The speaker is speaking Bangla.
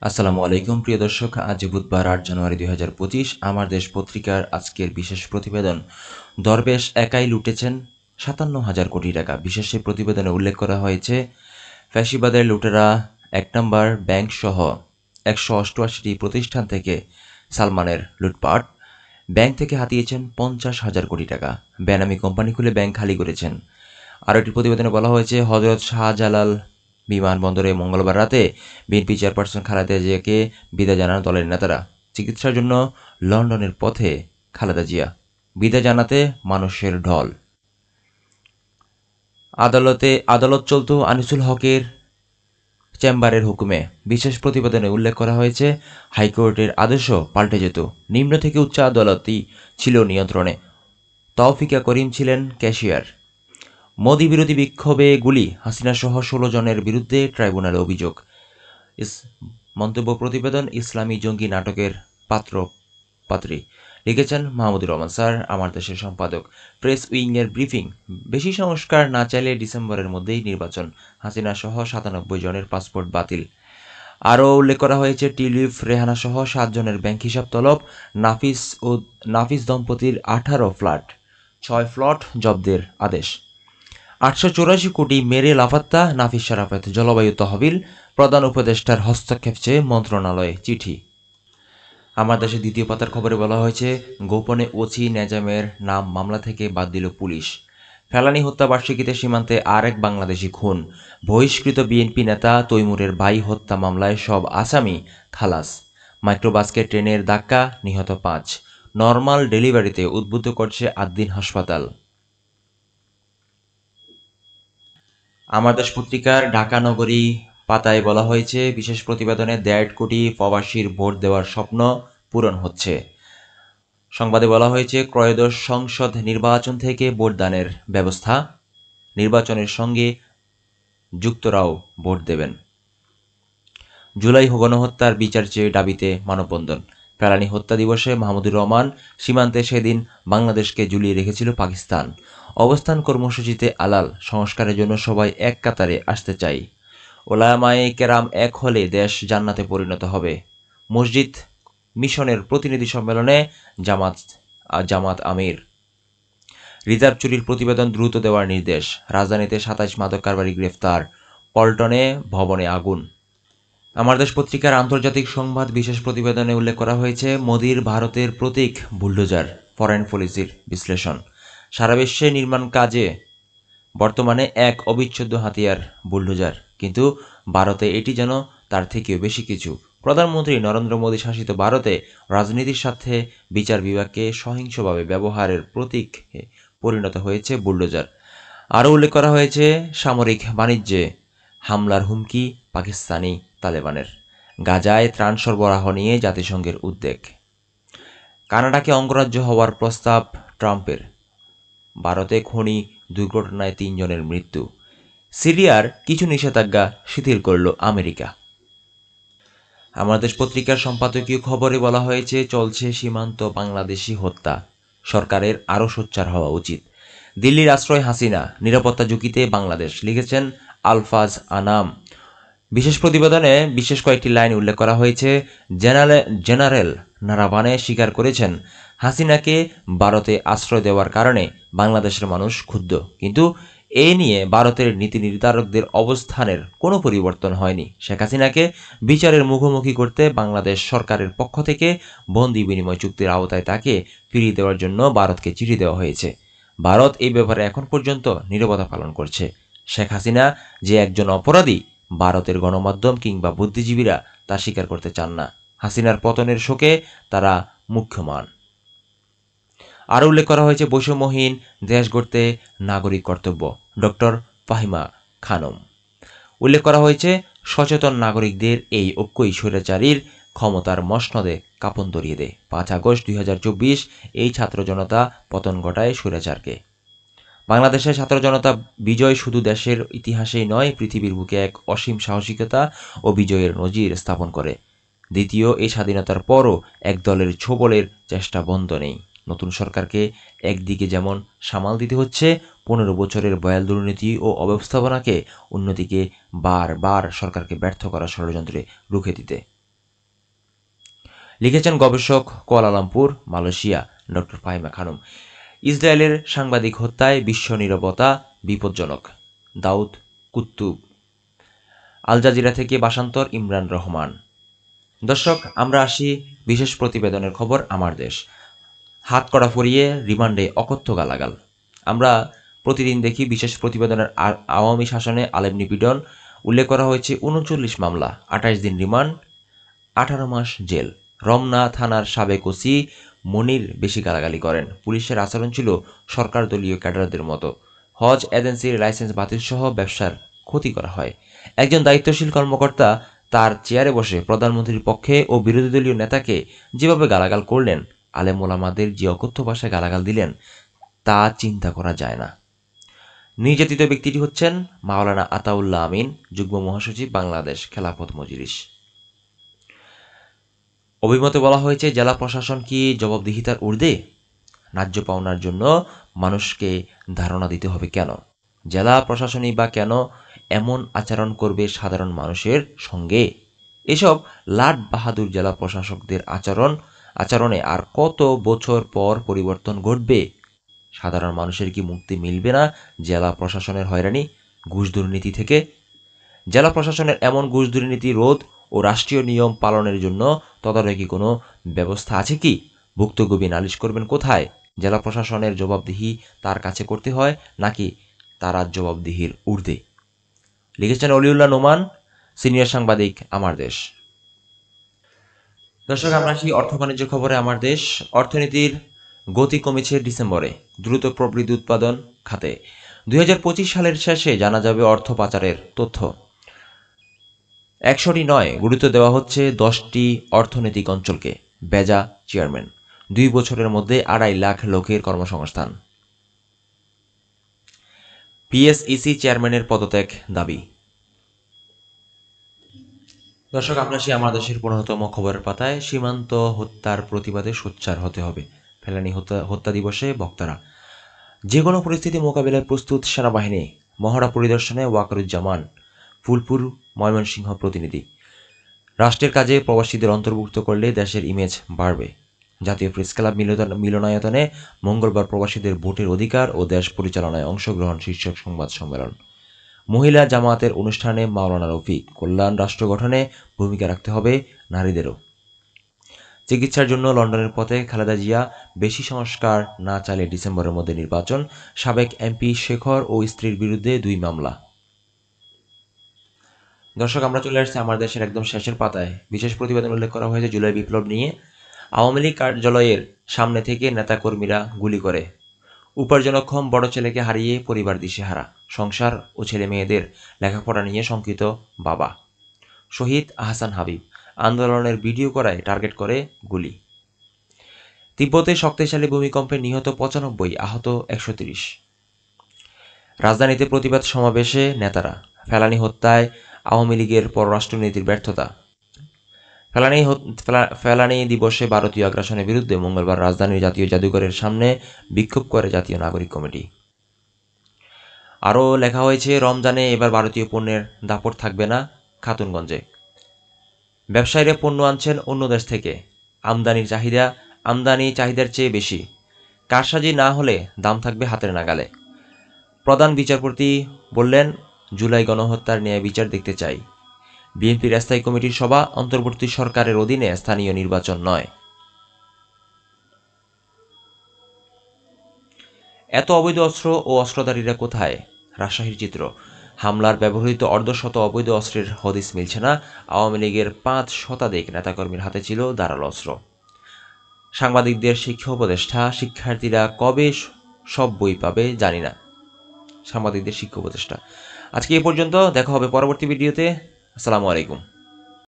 আসসালামু আলাইকুম প্রিয় দর্শক, আজ বুধবার 8 জানুয়ারি 2025 আমার দেশ পত্রিকার আজকের বিশেষ প্রতিবেদন। দরবেশ একাই লুটেছেন 57,000 কোটি টাকা। বিশেষ এই প্রতিবেদনে উল্লেখ করা হয়েছে ফ্যাসিবাদের লুটেরা 1 নম্বর ব্যাংক সহ 188টি প্রতিষ্ঠান থেকে সালমানের লুটপাট। ব্যাংক থেকে হাতিয়েছেন 50,000 কোটি টাকা। বেনামি কোম্পানি খুলে ব্যাংক খালি করেছেন। আরও একটি প্রতিবেদনে বলা হয়েছে হজরত শাহজালাল বিমানবন্দরে মঙ্গলবার রাতে বিএনপি চেয়ারপারসন খালেদা জিয়াকে বিদায় জানান দলের নেতারা। চিকিৎসার জন্য লন্ডনের পথে খালেদা জিয়া। বিদায় জানাতে মানুষের ঢল। আদালত চলত আনিসুল হকের চেম্বারের হুকুমে। বিশেষ প্রতিবেদনে উল্লেখ করা হয়েছে হাইকোর্টের আদেশও পাল্টে যেত। নিম্ন থেকে উচ্চ আদালতই ছিল নিয়ন্ত্রণে। তৌফিকা করিম ছিলেন ক্যাশিয়ার। মোদি বিরোধী বিক্ষোভে গুলি, হাসিনা সহ 16 জনের বিরুদ্ধে ট্রাইব্যুনালে অভিযোগ। মন্তব্য প্রতিবেদন ইসলামী জঙ্গি নাটকের পাত্র পাত্রী। লিখেছেন মাহমুদুর রহমান স্যার, আমার দেশের সম্পাদক। প্রেস উইংয়ের ব্রিফিং। বেশি সংস্কার না চাইলে ডিসেম্বরের মধ্যেই নির্বাচন। হাসিনা সহ 97 জনের পাসপোর্ট বাতিল। আরও উল্লেখ করা হয়েছে টিউলিপ রেহানা সহ 7 জনের ব্যাংক হিসাব তলব। নাফিস দম্পতির 18 ফ্ল্যাট, 6 প্লট জব্দের আদেশ। 884 কোটি মেরে লাফাত্তা নাফিস শারাফত। জলবায়ু তহবিল, প্রধান উপদেষ্টার হস্তক্ষেপ চেয়ে মন্ত্রণালয়ে চিঠি। আমার দেশের দ্বিতীয় পাতার খবরে বলা হয়েছে গোপনে ওসি নেজামের নাম মামলা থেকে বাদ দিল পুলিশ। ফেলানী হত্যা বার্ষিকীতে সীমান্তে আরেক বাংলাদেশি খুন। বহিষ্কৃত বিএনপি নেতা তৈমুরের ভাই হত্যা মামলায় সব আসামি খালাস। মাইক্রোবাসকে ট্রেনের ধাক্কা, নিহত 5। নর্মাল ডেলিভারিতে উদ্বুদ্ধ করছে আদ্দিন হাসপাতাল। আমার দেশ পত্রিকার ঢাকা নগরী পাতায় বলা হয়েছে বিশেষ প্রতিবেদনে 1.5 কোটি প্রবাসীর ভোট দেওয়ার স্বপ্ন পূরণ হচ্ছে। সংবাদে বলা হয়েছে ত্রয়োদশ সংসদ নির্বাচন থেকে ভোটদানের ব্যবস্থা। নির্বাচনের সঙ্গে যুক্তরাও ভোট দেবেন। জুলাই গণহত্যার বিচার চেয়ে দাবিতে মানববন্ধন। ফেলানী হত্যা দিবসে মাহমুদুর রহমান, সীমান্তে সেদিন বাংলাদেশকে ঝুলিয়ে রেখেছিল পাকিস্তান। অবস্থান কর্মসূচিতে আলাল, সংস্কারের জন্য সবাই এক কাতারে আসতে চাই। ওলামায়ে কেরাম এক হলে দেশ জান্নাতে পরিণত হবে। মসজিদ মিশনের প্রতিনিধি সম্মেলনে জামাত আমির। রিজার্ভ চুরির প্রতিবেদন দ্রুত দেওয়ার নির্দেশ। রাজধানীতে 27 মাদক কারবারি গ্রেফতার। পল্টনে ভবনে আগুন। আমার দেশ পত্রিকার আন্তর্জাতিক সংবাদ বিশেষ প্রতিবেদনে উল্লেখ করা হয়েছে মোদির ভারতের প্রতীক বুলডোজার। ফরেন পলিসির বিশ্লেষণ। সারা বিশ্বে নির্মাণ কাজে বর্তমানে এক অবিচ্ছেদ্য হাতিয়ার বুলডোজার, কিন্তু ভারতে এটি যেন তার থেকেও বেশি কিছু। প্রধানমন্ত্রী নরেন্দ্র মোদী শাসিত ভারতে রাজনীতির সাথে বিচার বিভাগকে সহিংসভাবে ব্যবহারের প্রতীকে পরিণত হয়েছে বুলডোজার। আরও উল্লেখ করা হয়েছে সামরিক বাণিজ্যে হামলার হুমকি পাকিস্তানি তালেবানের। গাজায় ত্রাণ সরবরাহ নিয়ে জাতিসংঘের উদ্বেগ। কানাডাকে অঙ্গরাজ্য হওয়ার প্রস্তাব ট্রাম্পের। ভারতে খনি দুর্ঘটনায় 3 জনের মৃত্যু। সিরিয়ার কিছু নিষেধাজ্ঞা শিথিল করল আমেরিকা। আমার দেশ পত্রিকার সম্পাদকীয় খবরে বলা হয়েছে চলছে সীমান্ত বাংলাদেশি হত্যা। সরকারের আরও সোচ্চার হওয়া উচিত। দিল্লির আশ্রয় হাসিনা, নিরাপত্তা ঝুঁকিতে বাংলাদেশ। লিখেছেন আলফাজ আনাম। বিশেষ প্রতিবেদনে বিশেষ কয়েকটি লাইন উল্লেখ করা হয়েছে। জেনারেল নারাবানে স্বীকার করেছেন হাসিনাকে ভারতে আশ্রয় দেওয়ার কারণে বাংলাদেশের মানুষ ক্ষুব্ধ, কিন্তু এ নিয়ে ভারতের নীতি নির্ধারকদের অবস্থানের কোনো পরিবর্তন হয়নি। শেখ হাসিনাকে বিচারের মুখোমুখি করতে বাংলাদেশ সরকারের পক্ষ থেকে বন্দি বিনিময় চুক্তির আওতায় তাকে ফিরিয়ে দেওয়ার জন্য ভারতকে চিঠি দেওয়া হয়েছে। ভারত এই ব্যাপারে এখন পর্যন্ত নীরবতা পালন করছে। শেখ হাসিনা যে একজন অপরাধী, ভারতের গণমাধ্যম কিংবা বুদ্ধিজীবীরা তা স্বীকার করতে চান না। হাসিনার পতনের শোকে তারা মুখ্যমান। আরও উল্লেখ করা হয়েছে বৈষম্যহীন দেশ গড়তে নাগরিক কর্তব্য। ডক্টর ফাহিমা খানম। উল্লেখ করা হয়েছে সচেতন নাগরিকদের এই ঐক্যই স্বৈরাচারীর ক্ষমতার মসনদে কাঁপন ধরিয়ে দেয়। 5 আগস্ট 2024 এই ছাত্র জনতা পতন ঘটায় স্বৈরাচারকে। বাংলাদেশের ছাত্র জনতা বিজয় শুধু দেশের ইতিহাসেই নয়, পৃথিবীর বুকে এক অসীম সাহসিকতা ও বিজয়ের নজির স্থাপন করে। দ্বিতীয় এই স্বাধীনতার পরও এক দলের ছোবলের চেষ্টা বন্ধ নেই। নতুন সরকারকে একদিকে যেমন সামাল দিতে হচ্ছে 15 বছরের বয়াল দুর্নীতি ও অব্যবস্থাপনাকে, অন্যদিকে বারবার সরকারকে ব্যর্থ করা ষড়যন্ত্রে রুখে দিতে। লিখেছেন গবেষক, Kuala Lumpur, Malaysia, doctor Fahima Khanam. ইসরায়েলের সাংবাদিক হত্যায় বিশ্ব নীরবতা বিপজ্জনক, দাউদ কুত্তুব। আল জাজিরা থেকে ভাষান্তর ইমরান রহমান। দর্শক, আমরা আসি বিশেষ প্রতিবেদনের খবর আমার দেশ। হাতকড়া পরিয়ে রিমান্ডে অকথ্য গালাগাল। আমরা প্রতিদিন দেখি বিশেষ প্রতিবেদনের আওয়ামী শাসনে আলেম নিপীড়ন উল্লেখ করা হয়েছে ৩৯ মামলা, ২৮ দিন রিমান্ড, ১৮ মাস জেল। রমনা থানার সাবেক ওসি মনির বেশি গালাগালি করেন। পুলিশের আচরণ ছিল সরকার দলীয় ক্যাডারদের মতো। হজ এজেন্সির লাইসেন্স বাতিল সহ ব্যবসার ক্ষতি করা হয়। একজন দায়িত্বশীল কর্মকর্তা তার চেয়ারে বসে প্রধানমন্ত্রীর পক্ষে ও বিরোধী দলীয় নেতাকে যেভাবে গালাগাল করলেন, আলেম ওলামাদের যে অকথ্য ভাষায় গালাগাল দিলেন, তা চিন্তা করা যায় না। নির্যাতিত ব্যক্তিটি হচ্ছেন মাওলানা আতাউল্লাহ আমিন, যুগ্ম মহাসচিব, বাংলাদেশ খেলাফত মজলিস। অভিমতে বলা হয়েছে, জেলা প্রশাসন কি জবাবদিহিতার ঊর্ধ্বে? ন্যায্য পাওনার জন্য মানুষকে ধারণা দিতে হবে কেন? জেলা প্রশাসনই বা কেন এমন আচরণ করবে সাধারণ মানুষের সঙ্গে? এসব লাট বাহাদুর জেলা প্রশাসকদের আচরণে আর কত বছর পর পরিবর্তন ঘটবে? সাধারণ মানুষের কি মুক্তি মিলবে না জেলা প্রশাসনের হয়রানি, ঘুষ দুর্নীতি থেকে? জেলা প্রশাসনের এমন ঘুষ দুর্নীতি রোধ ও রাষ্ট্রীয় নিয়ম পালনের জন্য তদারকি কোনো ব্যবস্থা আছে কি? ভুক্তভোগী নালিশ করবেন কোথায়? জেলা প্রশাসনের জবাবদিহি তার কাছে করতে হয় নাকি তারা জবাবদিহির ঊর্ধ্বে? লিখেছেন অলিউল্লাহ নোমান, সিনিয়র সাংবাদিক, আমার দেশ। দর্শক, আমরা আসি অর্থ বাণিজ্য খবরে আমার দেশ। অর্থনীতির গতি কমেছে ডিসেম্বরে, দ্রুত প্রবৃদ্ধি উৎপাদন খাতে। ২০২৫ সালের শেষে জানা যাবে অর্থ পাচারের তথ্য। ১০০টি নয়, গুরুত্ব দেওয়া হচ্ছে 10টি অর্থনৈতিক অঞ্চলকে। বেজা চেয়ারম্যান, 2 বছরের মধ্যে 2.5 লাখ লোকের কর্মসংস্থান। পিএসইসি চেয়ারম্যানের পদত্যাগ দাবি। দর্শক, আমরা আসি আমার দেশের ১৫তম খবরের পাতায়। সীমান্ত হত্যার প্রতিবাদে সোচ্চার হতে হবে, ফেলানী হত্যা দিবসে বক্তারা। যে কোনো পরিস্থিতি মোকাবিলায় প্রস্তুত সেনাবাহিনী। মহড়া পরিদর্শনে ওয়াকারুজ্জামান, ফুলপুর, ময়মনসিংহ প্রতিনিধি। রাষ্ট্রের কাজে প্রবাসীদের অন্তর্ভুক্ত করলে দেশের ইমেজ বাড়বে। জাতীয় প্রেসক্লাব মিলনায়তনে মঙ্গলবার প্রবাসীদের ভোটের অধিকার ও দেশ পরিচালনায় অংশগ্রহণ শীর্ষক সংবাদ সম্মেলন। মহিলা জামায়াতের অনুষ্ঠানে মাওলানা রফিক, কল্যাণ রাষ্ট্র গঠনে ভূমিকা রাখতে হবে নারীদেরও। চিকিৎসার জন্য লন্ডনের পথে খালেদা জিয়া, বেশি সংস্কার না চাইলে ডিসেম্বরের মধ্যে নির্বাচন। সাবেক এমপি শেখর ও স্ত্রীর বিরুদ্ধে 2 মামলা। দর্শক, আমরা চলে আসছি আমার দেশের একদম শেষের পাতায়। বিশেষ প্রতিবেদন উল্লেখ করা হয়েছে জুলাই বিপ্লব নিয়ে। আওয়ামী লীগ কার্যালয়ের সামনে থেকে নেতাকর্মীরা গুলি করে। উপার্জনক্ষম বড় ছেলেকে হারিয়ে পরিবার দিশেহারা। সংসার ও ছেলে মেয়েদের লেখাপড়া নিয়ে শঙ্কিত বাবা। শহীদ আহসান হাবিব, আন্দোলনের ভিডিও করায় টার্গেট করে গুলি। তিব্বতে শক্তিশালী ভূমিকম্পে নিহত 95, আহত 130। রাজধানীতে প্রতিবাদ সমাবেশে নেতারা। ফেলানী হত্যায় আওয়ামী লীগের পররাষ্ট্রনীতির ব্যর্থতা। ফেলানী দিবসে ভারতীয় আগ্রাসনের বিরুদ্ধে মঙ্গলবার রাজধানীর জাতীয় জাদুঘরের সামনে বিক্ষোভ করে জাতীয় নাগরিক কমিটি। আরও লেখা হয়েছে, রমজানে এবার ভারতীয় পণ্যের দাপট থাকবে না খাতুনগঞ্জে। ব্যবসায়ীরা পণ্য আনছেন অন্য দেশ থেকে। আমদানি চাহিদার চেয়ে বেশি। কারসাজি না হলে দাম থাকবে হাতের নাগালে। প্রধান বিচারপতি বললেন, জুলাই গণহত্যার ন্যায় বিচার দেখতে চাই। বিএনপির স্থায়ী কমিটির সভা, অন্তর্বর্তী সরকারের অধীনে স্থানীয় নির্বাচন নয়। এত অবৈধ অস্ত্র ও অস্ত্রধারীরা কোথায়? রাজশাহীর চিত্র। হামলার ব্যবহৃত অর্ধশত অবৈধ অস্ত্রের হদিস মিলছে না। আওয়ামী লীগের 5 শতাধিক নেতাকর্মীর হাতে ছিল ধারালো অস্ত্র। সাংবাদিকদের শিক্ষা উপদেষ্টা, শিক্ষার্থীরা কবে সব বই পাবে জানি না। সাংবাদিকদের শিক্ষা উপদেষ্টা। আজকে এই পর্যন্ত, দেখা হবে পরবর্তী ভিডিওতে। আসসালামু আলাইকুম।